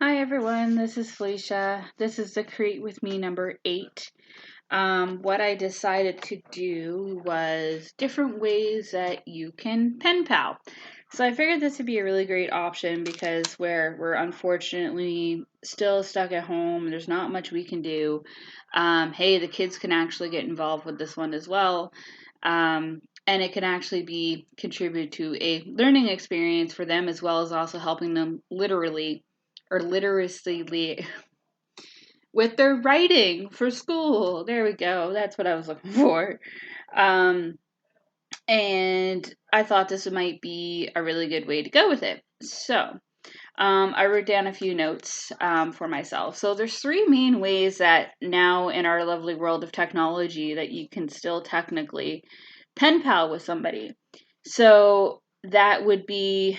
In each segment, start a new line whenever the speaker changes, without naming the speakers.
Hi everyone, this is Felicia. This is the Create With Me number 8. What I decided to do was different ways that you can pen pal. So I figured this would be a really great option because we're unfortunately still stuck at home. There's not much we can do. Hey, the kids can actually get involved with this one as well. And it can actually be contribute to a learning experience for them as well as also helping them literally or literacy with their writing for school. There we go. That's what I was looking for. Um, and I thought this might be a really good way to go with it. So I wrote down a few notes for myself. So there's three main ways that now in our lovely world of technology that you can still technically pen pal with somebody. So that would be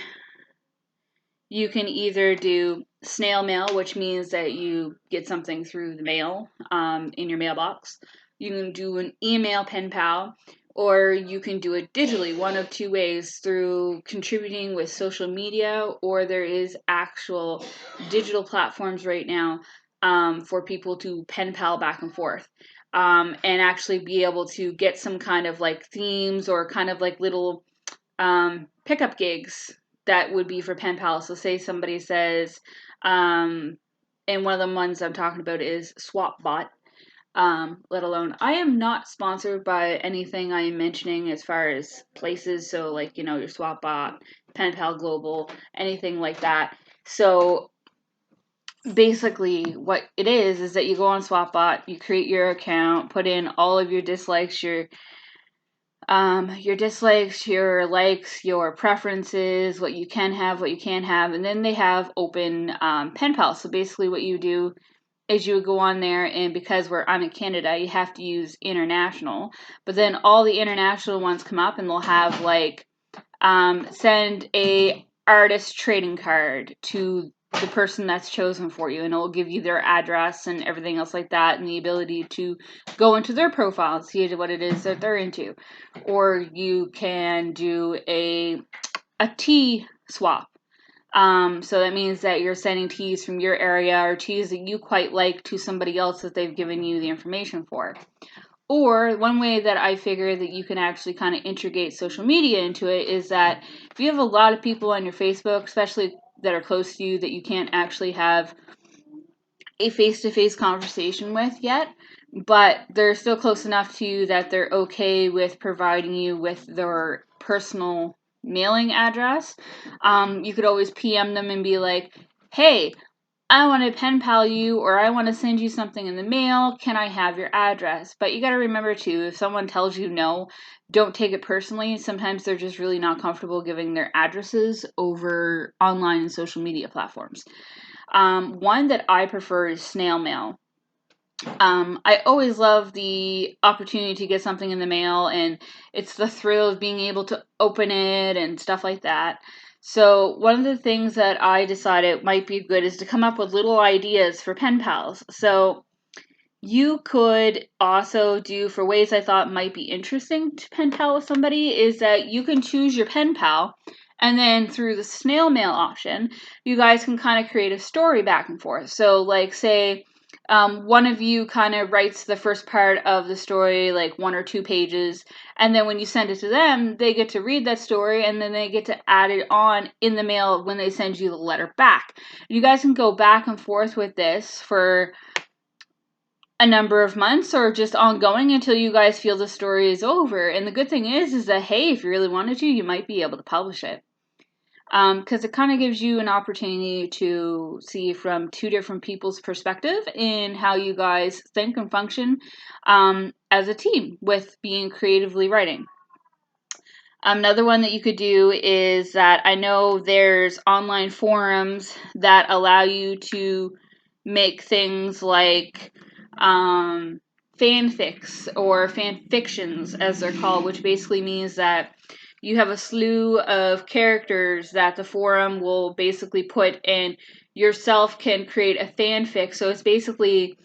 you can either do snail mail, which means that you get something through the mail in your mailbox. You can do an email pen pal, or you can do it digitally, one of two ways, through contributing with social media, or there is actual digital platforms right now for people to pen pal back and forth. And actually be able to get some kind of like themes or kind of like little pickup gigs that would be for pen pals. So say somebody says, and one of the ones I'm talking about is SwapBot. Let alone, I am not sponsored by anything I am mentioning as far as places. So like, your SwapBot, Pen Pal Global, anything like that. So basically what it is that you go on SwapBot, you create your account, put in all of your dislikes, your dislikes, your likes, your preferences, what you can have, what you can't have, and then they have open pen pals. So basically, what you do is you would go on there, and because I'm in Canada, you have to use international. But then all the international ones come up, and they'll have like send a artist trading card to the person that's chosen for you, and it will give you their address and everything else like that, and the ability to go into their profile and see what it is that they're into. Or you can do a tea swap. So that means that you're sending teas from your area or teas that you quite like to somebody else that they've given you the information for. Or one way that I figure that you can actually kind of integrate social media into it is that if you have a lot of people on your Facebook, especially that are close to you that you can't actually have a face-to-face conversation with yet, but they're still close enough to you that they're okay with providing you with their personal mailing address, you could always PM them and be like, hey, I want to pen pal you, or I want to send you something in the mail. Can I have your address? But you got to remember too, if someone tells you no, don't take it personally. Sometimes they're just really not comfortable giving their addresses over online and social media platforms. One that I prefer is snail mail. I always love the opportunity to get something in the mail, and it's the thrill of being able to open it and stuff like that. So one of the things that I decided might be good is to come up with little ideas for pen pals. So you could also do, for ways I thought might be interesting to pen pal with somebody, is that you can choose your pen pal, and then through the snail mail option, you guys can kind of create a story back and forth. So like say one of you kind of writes the first part of the story, like 1 or 2 pages, and then when you send it to them, they get to read that story, and then they get to add it on in the mail when they send you the letter back. You guys can go back and forth with this for a number of months or just ongoing until you guys feel the story is over. And the good thing is that, hey, if you really wanted to, you might be able to publish it. Because it kind of gives you an opportunity to see from two different people's perspective in how you guys think and function as a team with being creatively writing. Another one that you could do is that I know there's online forums that allow you to make things like fanfics or fanfictions, as they're called, which basically means that you have a slew of characters that the forum will basically put in. Yourself can create a fanfic, so it's basically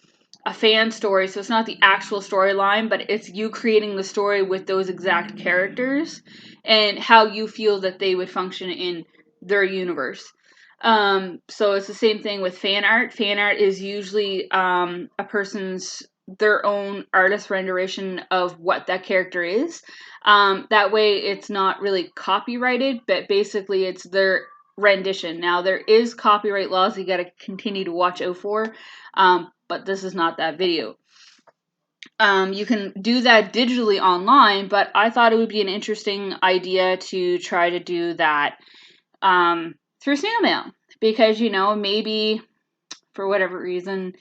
a fan story, so it's not the actual storyline, but it's you creating the story with those exact characters and how you feel that they would function in their universe. So it's the same thing with fan art. Fan art is usually a person's their own artist rendition of what that character is. That way it's not really copyrighted, but basically it's their rendition. Now there is copyright laws you got to continue to watch out for, but this is not that video. You can do that digitally online, but I thought it would be an interesting idea to try to do that through snail mail, because maybe for whatever reason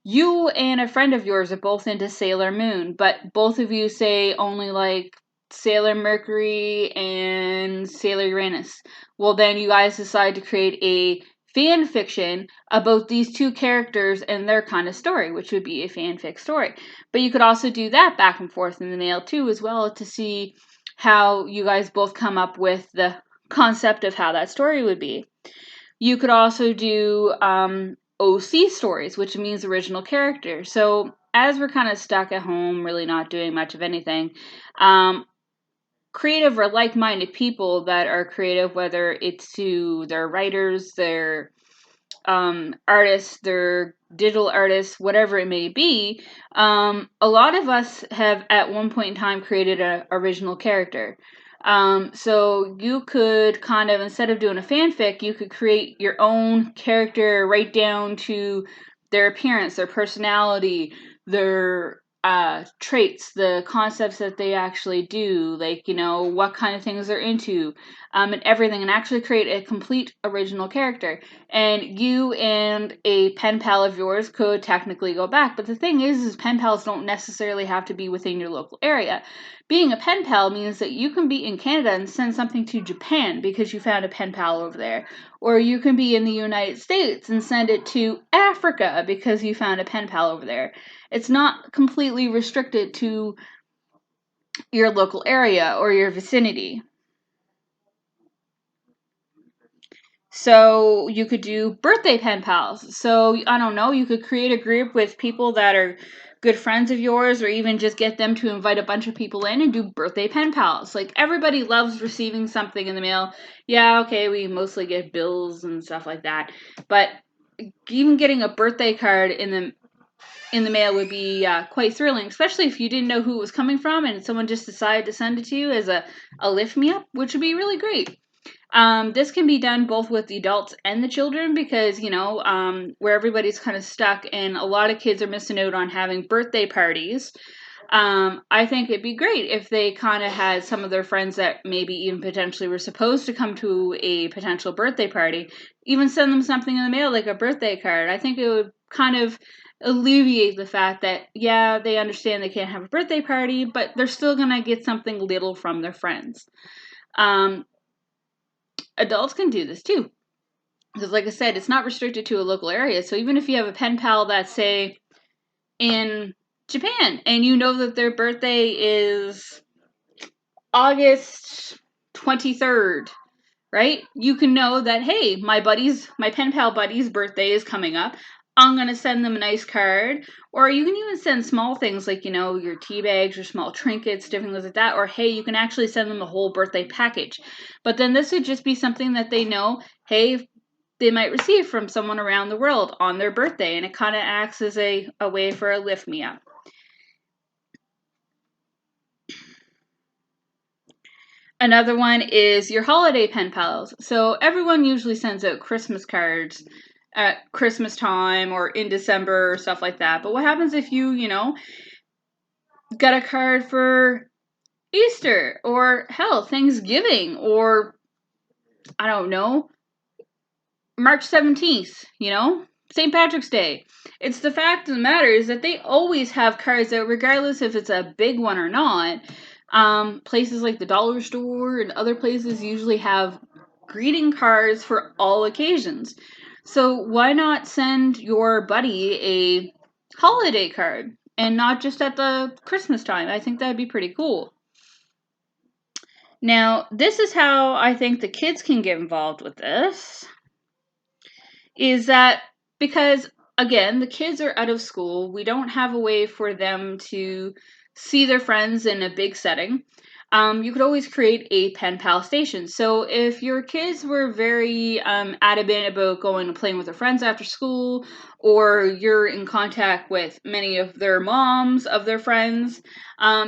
you and a friend of yours are both into Sailor Moon, but both of you say only like Sailor Mercury and Sailor Uranus. Well, then you guys decide to create a fan fiction about these two characters and their kind of story, which would be a fanfic story. But you could also do that back and forth in the mail too, as well, to see how you guys both come up with the concept of how that story would be. You could also do OC stories, which means original character. So as we're kind of stuck at home, really not doing much of anything, creative or like-minded people that are creative, whether it's to their writers, their artists, their digital artists, whatever it may be, a lot of us have at one point in time created an original character. So you could kind of, instead of doing a fanfic, you could create your own character right down to their appearance, their personality, their traits, the concepts that they actually do, like, what kind of things they're into, and everything, and actually create a complete original character. And you and a pen pal of yours could technically go back. But the thing is pen pals don't necessarily have to be within your local area. Being a pen pal means that you can be in Canada and send something to Japan because you found a pen pal over there. Or you can be in the United States and send it to Africa because you found a pen pal over there. It's not completely restricted to your local area or your vicinity. So you could do birthday pen pals. So I don't know, you could create a group with people that are good friends of yours, or even just get them to invite a bunch of people in and do birthday pen pals. Like, everybody loves receiving something in the mail. Yeah, okay, we mostly get bills and stuff like that, but even getting a birthday card in the mail would be quite thrilling, especially if you didn't know who it was coming from and someone just decided to send it to you as a lift me up, which would be really great. This can be done both with the adults and the children because, where everybody's kind of stuck and a lot of kids are missing out on having birthday parties. I think it'd be great if they kind of had some of their friends that maybe even potentially were supposed to come to a potential birthday party, even send them something in the mail like a birthday card. I think it would kind of alleviate the fact that, yeah, they understand they can't have a birthday party, but they're still going to get something little from their friends. Adults can do this too. Because, like I said, it's not restricted to a local area. So even if you have a pen pal that's, say, in Japan, and you know that their birthday is August 23rd, right? You can know that, hey, my pen pal buddy's birthday is coming up. I'm going to send them a nice card. Or you can even send small things like, your tea bags or small trinkets, different things like that. Or, hey, you can actually send them a whole birthday package. But then this would just be something that they know, hey, they might receive from someone around the world on their birthday. And it kind of acts as a way for a lift me up. Another one is your holiday pen pals. So everyone usually sends out Christmas cards at Christmas time or in December or stuff like that. But what happens if you, got a card for Easter or hell, Thanksgiving or I don't know, March 17th, St. Patrick's Day. It's the fact of the matter is that they always have cards out regardless if it's a big one or not. Places like the dollar store and other places usually have greeting cards for all occasions. So why not send your buddy a holiday card and not just at the Christmas time? I think that'd be pretty cool. Now, this is how I think the kids can get involved with this. Is that because, again, the kids are out of school. We don't have a way for them to see their friends in a big setting. you could always create a pen pal station. So if your kids were very adamant about going and playing with their friends after school, or you're in contact with many of their moms of their friends,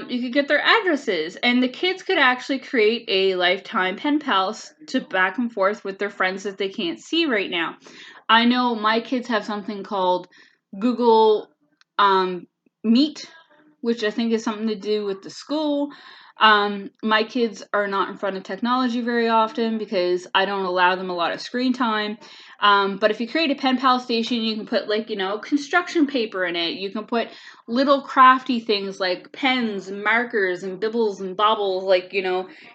you could get their addresses, and the kids could actually create a lifetime pen pals to back and forth with their friends that they can't see right now. I know my kids have something called Google Meet, which I think is something to do with the school. My kids are not in front of technology very often because I don't allow them a lot of screen time. But if you create a pen pal station, you can put construction paper in it. You can put little crafty things like pens and markers and bibbles and bobbles,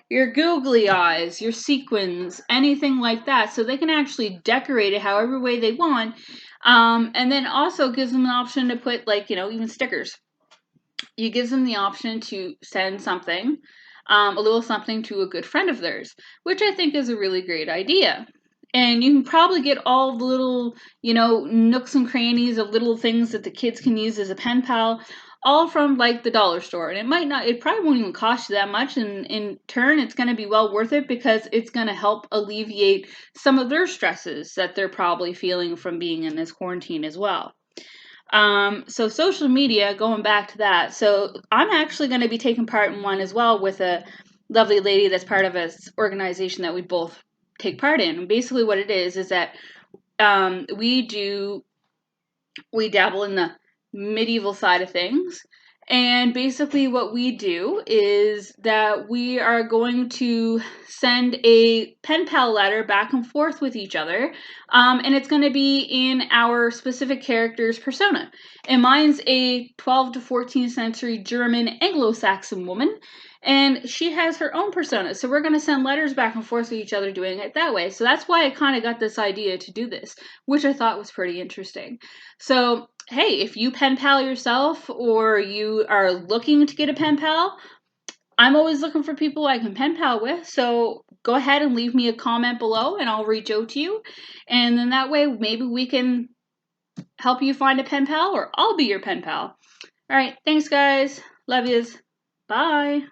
your googly eyes, your sequins, anything like that. So they can actually decorate it however way they want. And then also gives them an option to put even stickers. You gives them the option to send something, a little something to a good friend of theirs, which I think is a really great idea. And you can probably get all the little, nooks and crannies of little things that the kids can use as a pen pal, all from the dollar store. And it probably won't even cost you that much. And in turn, it's going to be well worth it because it's going to help alleviate some of their stresses that they're probably feeling from being in this quarantine as well. So social media, going back to that. So I'm actually going to be taking part in one as well with a lovely lady that's part of a organization that we both take part in. And basically what it is that we dabble in the medieval side of things. And basically what we do is that we are going to send a pen pal letter back and forth with each other. And it's going to be in our specific character's persona. And mine's a 12th to 14th century German Anglo-Saxon woman. And she has her own persona. So we're going to send letters back and forth with each other doing it that way. So that's why I kind of got this idea to do this, which I thought was pretty interesting. So, hey, if you pen pal yourself or you are looking to get a pen pal, I'm always looking for people I can pen pal with. So go ahead and leave me a comment below and I'll reach out to you. And then that way, maybe we can help you find a pen pal or I'll be your pen pal. All right. Thanks, guys. Love yous. Bye.